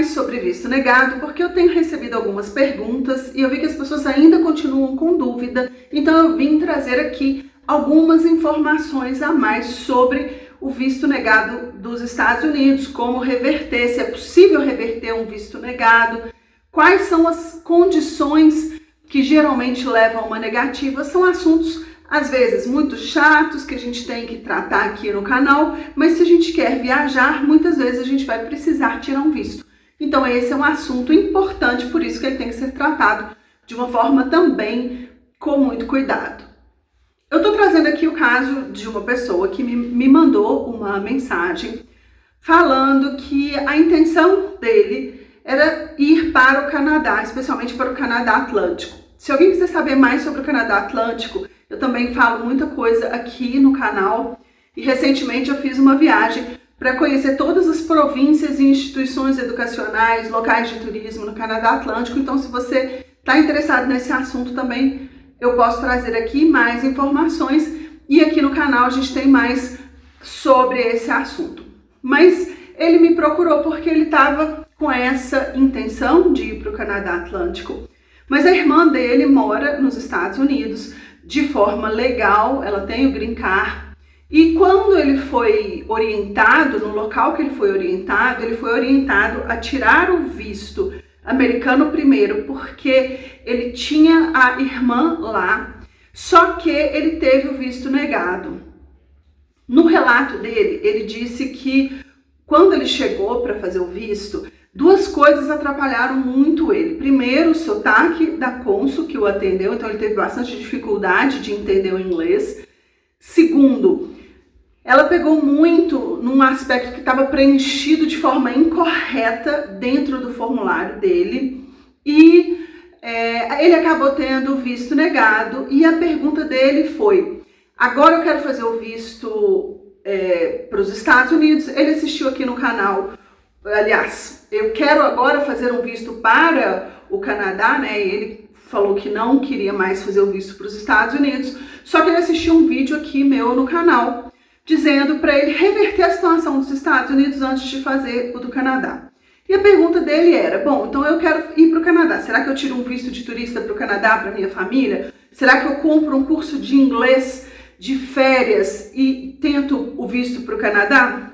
mais sobre visto negado porque eu tenho recebido algumas perguntas e eu vi que as pessoas ainda continuam com dúvida, então eu vim trazer aqui algumas informações a mais sobre o visto negado dos Estados Unidos, como reverter, se é possível reverter um visto negado, quais são as condições que geralmente levam a uma negativa. São assuntos às vezes muito chatos que a gente tem que tratar aqui no canal, mas se a gente quer viajar, muitas vezes a gente vai precisar tirar um visto. Então esse é um assunto importante, por isso que ele tem que ser tratado de uma forma também com muito cuidado. Eu estou trazendo aqui o caso de uma pessoa que me mandou uma mensagem falando que a intenção dele era ir para o Canadá, especialmente para o Canadá Atlântico. Se alguém quiser saber mais sobre o Canadá Atlântico, eu também falo muita coisa aqui no canal e recentemente eu fiz uma viagem para conhecer todas as províncias e instituições educacionais, locais de turismo no Canadá Atlântico. Então, se você está interessado nesse assunto também, eu posso trazer aqui mais informações e aqui no canal a gente tem mais sobre esse assunto. Mas ele me procurou porque ele estava com essa intenção de ir para o Canadá Atlântico. Mas a irmã dele mora nos Estados Unidos de forma legal, ela tem o green card. E quando ele foi orientado, no local que ele foi orientado a tirar o visto americano primeiro, porque ele tinha a irmã lá, só que ele teve o visto negado. No relato dele, ele disse que quando ele chegou para fazer o visto, duas coisas atrapalharam muito ele. Primeiro, o sotaque da cônsul que o atendeu, então ele teve bastante dificuldade de entender o inglês. Segundo, ela pegou muito num aspecto que estava preenchido de forma incorreta dentro do formulário dele e ele acabou tendo o visto negado. E a pergunta dele foi: agora eu quero fazer o visto para os Estados Unidos. Ele assistiu aqui no canal, aliás, eu quero agora fazer um visto para o Canadá, né? Ele falou que não queria mais fazer o visto para os Estados Unidos, só que ele assistiu um vídeo aqui meu no canal dizendo para ele reverter a situação dos Estados Unidos antes de fazer o do Canadá. E a pergunta dele era: bom, então eu quero ir para o Canadá, será que eu tiro um visto de turista para o Canadá para minha família? Será que eu compro um curso de inglês de férias e tento o visto para o Canadá?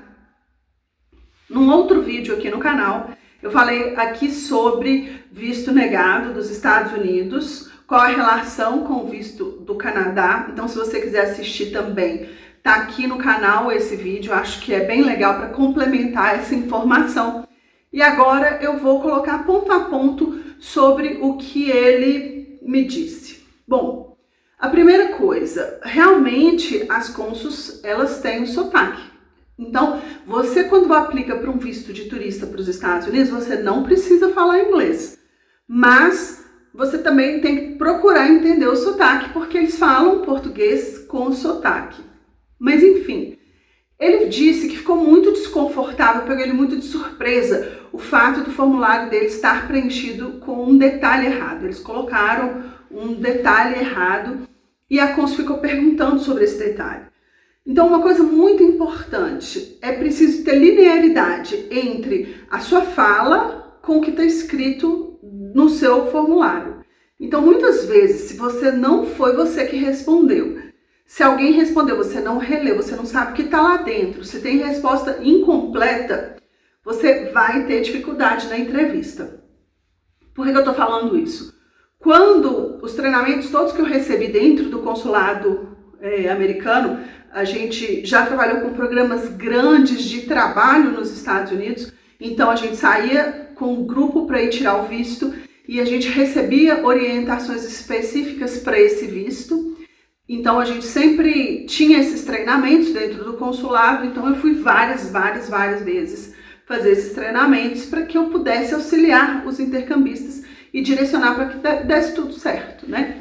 Num outro vídeo aqui no canal, eu falei aqui sobre visto negado dos Estados Unidos, qual a relação com o visto do Canadá. Então, se você quiser assistir também, tá aqui no canal esse vídeo, acho que é bem legal para complementar essa informação. E agora eu vou colocar ponto a ponto sobre o que ele me disse. Bom, a primeira coisa, realmente as cônsuls, elas têm um sotaque. Então, você quando aplica para um visto de turista para os Estados Unidos, você não precisa falar inglês, mas você também tem que procurar entender o sotaque, porque eles falam português com sotaque. Mas enfim, ele disse que ficou muito desconfortável, pegou ele muito de surpresa o fato do formulário dele estar preenchido com um detalhe errado. Eles colocaram um detalhe errado e a cônsul ficou perguntando sobre esse detalhe. Então, uma coisa muito importante, é preciso ter linearidade entre a sua fala com o que está escrito no seu formulário. Então, muitas vezes, se você não foi você que respondeu, se alguém respondeu, você não releu, você não sabe o que está lá dentro, se tem resposta incompleta, você vai ter dificuldade na entrevista. Por que eu estou falando isso? Quando os treinamentos todos que eu recebi dentro do consulado americano, a gente já trabalhou com programas grandes de trabalho nos Estados Unidos, então a gente saía com um grupo para ir tirar o visto e a gente recebia orientações específicas para esse visto. Então a gente sempre tinha esses treinamentos dentro do consulado, então eu fui várias vezes fazer esses treinamentos para que eu pudesse auxiliar os intercambistas e direcionar para que desse tudo certo, né?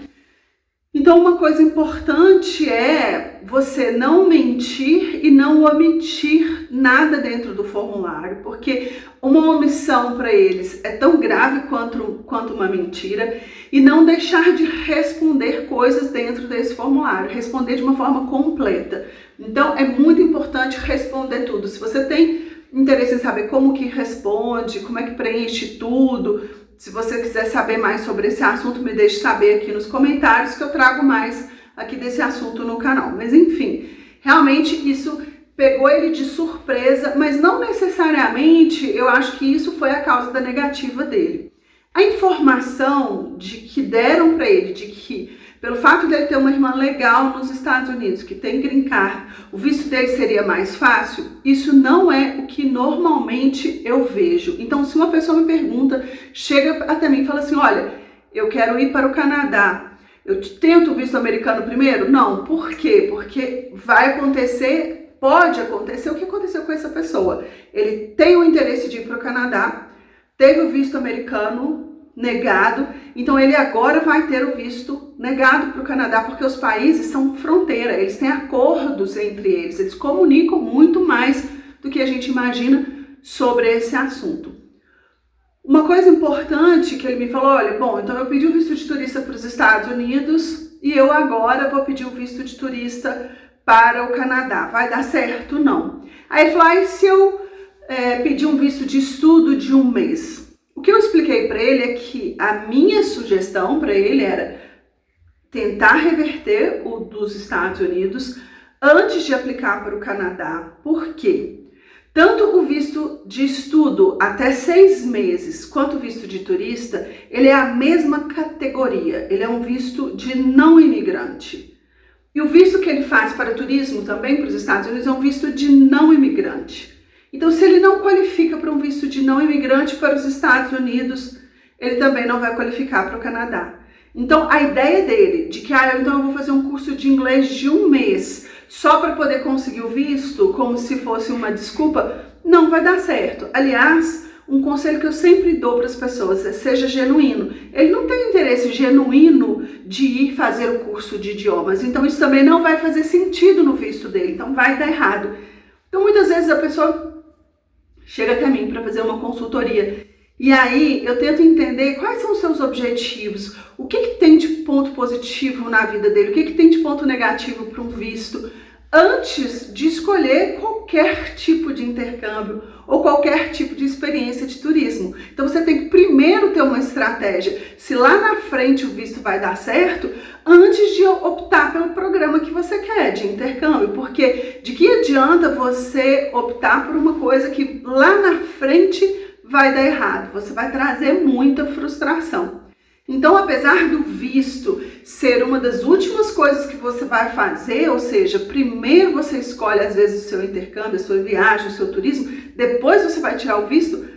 Então, uma coisa importante é você não mentir e não omitir nada dentro do formulário, porque uma omissão para eles é tão grave quanto uma mentira, e não deixar de responder coisas dentro desse formulário, responder de uma forma completa. Então, é muito importante responder tudo. Se você tem interesse em saber como que responde, como é que preenche tudo, se você quiser saber mais sobre esse assunto, me deixe saber aqui nos comentários que eu trago mais aqui desse assunto no canal. Mas enfim, realmente isso pegou ele de surpresa, mas não necessariamente eu acho que isso foi a causa da negativa dele. A informação de que deram para ele, de que pelo fato dele ter uma irmã legal nos Estados Unidos, que tem green card, o visto dele seria mais fácil, isso não é o que normalmente eu vejo. Então, se uma pessoa me pergunta, chega até mim e fala assim, olha, eu quero ir para o Canadá, eu tento o visto americano primeiro? Não. Por quê? Porque vai acontecer, pode acontecer o que aconteceu com essa pessoa. Ele tem o interesse de ir para o Canadá, teve o visto americano negado, então ele agora vai ter o visto negado para o Canadá, porque os países são fronteira, eles têm acordos entre eles comunicam muito mais do que a gente imagina sobre esse assunto. Uma coisa importante que ele me falou, olha, bom, então eu pedi o visto de turista para os Estados Unidos e eu agora vou pedir o visto de turista para o Canadá, vai dar certo? Não. Aí ele falou, e se eu pedir um visto de estudo de 1 mês? O que eu expliquei para ele é que a minha sugestão para ele era tentar reverter o dos Estados Unidos antes de aplicar para o Canadá. Por quê? Tanto o visto de estudo até 6 meses, quanto o visto de turista, ele é a mesma categoria, ele é um visto de não imigrante. E o visto que ele faz para turismo também para os Estados Unidos é um visto de não imigrante. Então, se ele não qualifica para um visto de não imigrante para os Estados Unidos, ele também não vai qualificar para o Canadá. Então, a ideia dele, de que então eu vou fazer um curso de inglês de 1 mês, só para poder conseguir o visto, como se fosse uma desculpa, não vai dar certo. Aliás, um conselho que eu sempre dou para as pessoas é seja genuíno. Ele não tem interesse genuíno de ir fazer o curso de idiomas, então isso também não vai fazer sentido no visto dele, então vai dar errado. Então, muitas vezes a pessoa chega até mim para fazer uma consultoria e aí eu tento entender quais são os seus objetivos, o que tem de ponto positivo na vida dele, o que tem de ponto negativo para um visto, antes de escolher qualquer tipo de intercâmbio ou qualquer tipo de experiência de turismo. Então você tem que primeiro ter uma estratégia, se lá na frente o visto vai dar certo, antes de optar pelo programa que você quer de intercâmbio, porque de que adianta você optar por uma coisa que lá na frente vai dar errado, você vai trazer muita frustração. Então, apesar do visto ser uma das últimas coisas que você vai fazer, ou seja, primeiro você escolhe às vezes o seu intercâmbio, a sua viagem, o seu turismo, depois você vai tirar o visto,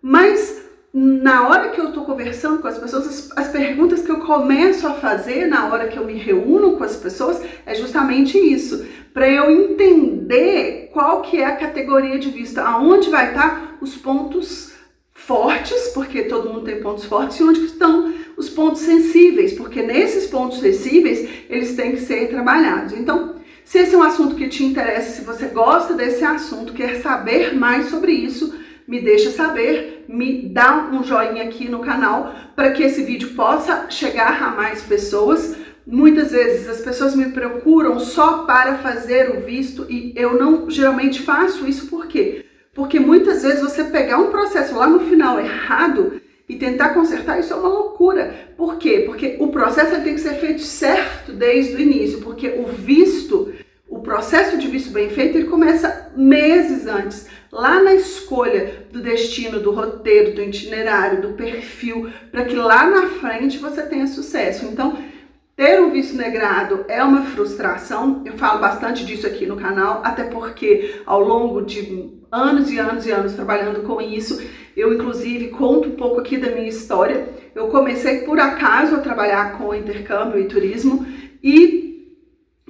mas na hora que eu estou conversando com as pessoas, as perguntas que eu começo a fazer na hora que eu me reúno com as pessoas é justamente isso, para eu entender qual que é a categoria de visto, aonde vai estar os pontos fortes, porque todo mundo tem pontos fortes, e onde estão os pontos sensíveis, porque nesses pontos sensíveis eles têm que ser trabalhados. Então, se esse é um assunto que te interessa, se você gosta desse assunto, quer saber mais sobre isso, me deixa saber, me dá um joinha aqui no canal para que esse vídeo possa chegar a mais pessoas. Muitas vezes as pessoas me procuram só para fazer o visto e eu não geralmente faço isso. Por quê? Porque muitas vezes você pegar um processo lá no final errado e tentar consertar, isso é uma loucura. Por quê? Porque o processo tem que ser feito certo desde o início, porque o visto, o processo de visto bem feito, ele começa meses antes, lá na escolha do destino, do roteiro, do itinerário, do perfil, para que lá na frente você tenha sucesso. Então, ter um visto negado é uma frustração, eu falo bastante disso aqui no canal, até porque ao longo de anos e anos e anos trabalhando com isso, eu inclusive conto um pouco aqui da minha história. Eu comecei por acaso a trabalhar com intercâmbio e turismo e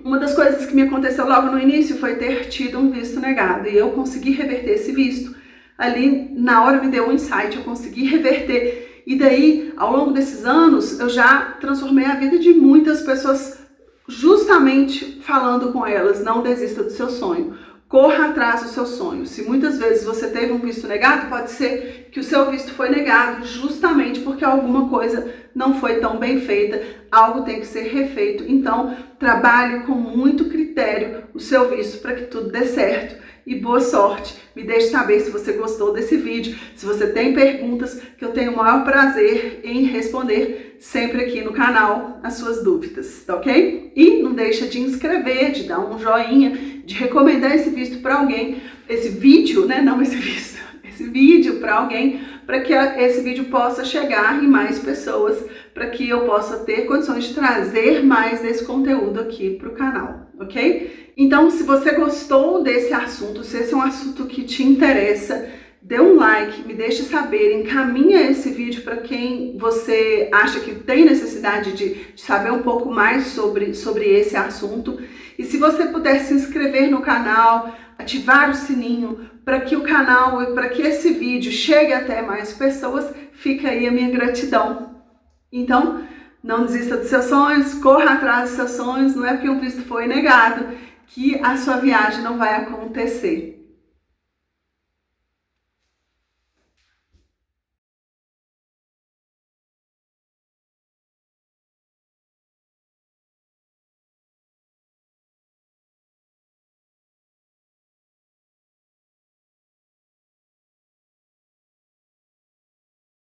uma das coisas que me aconteceu logo no início foi ter tido um visto negado e eu consegui reverter esse visto. Ali na hora me deu um insight, eu consegui reverter. E daí, ao longo desses anos, eu já transformei a vida de muitas pessoas justamente falando com elas, não desista do seu sonho, corra atrás do seu sonho. Se muitas vezes você teve um visto negado, pode ser que o seu visto foi negado justamente porque alguma coisa não foi tão bem feita, algo tem que ser refeito. Então, trabalhe com muito critério o seu visto para que tudo dê certo e boa sorte. Me deixe saber se você gostou desse vídeo, se você tem perguntas, que eu tenho o maior prazer em responder sempre aqui no canal as suas dúvidas, tá ok? E não deixa de inscrever, de dar um joinha, de recomendar esse vídeo para alguém, esse vídeo, né? Não esse vídeo, esse vídeo para alguém, para que esse vídeo possa chegar em mais pessoas, para que eu possa ter condições de trazer mais desse conteúdo aqui para o canal, ok? Então, se você gostou desse assunto, se esse é um assunto que te interessa, dê um like, me deixe saber, encaminha esse vídeo para quem você acha que tem necessidade de saber um pouco mais sobre esse assunto. E se você puder se inscrever no canal, ativar o sininho para que o canal e para que esse vídeo chegue até mais pessoas, fica aí a minha gratidão. Então, não desista dos seus sonhos, corra atrás dos seus sonhos, não é porque um visto foi negado que a sua viagem não vai acontecer.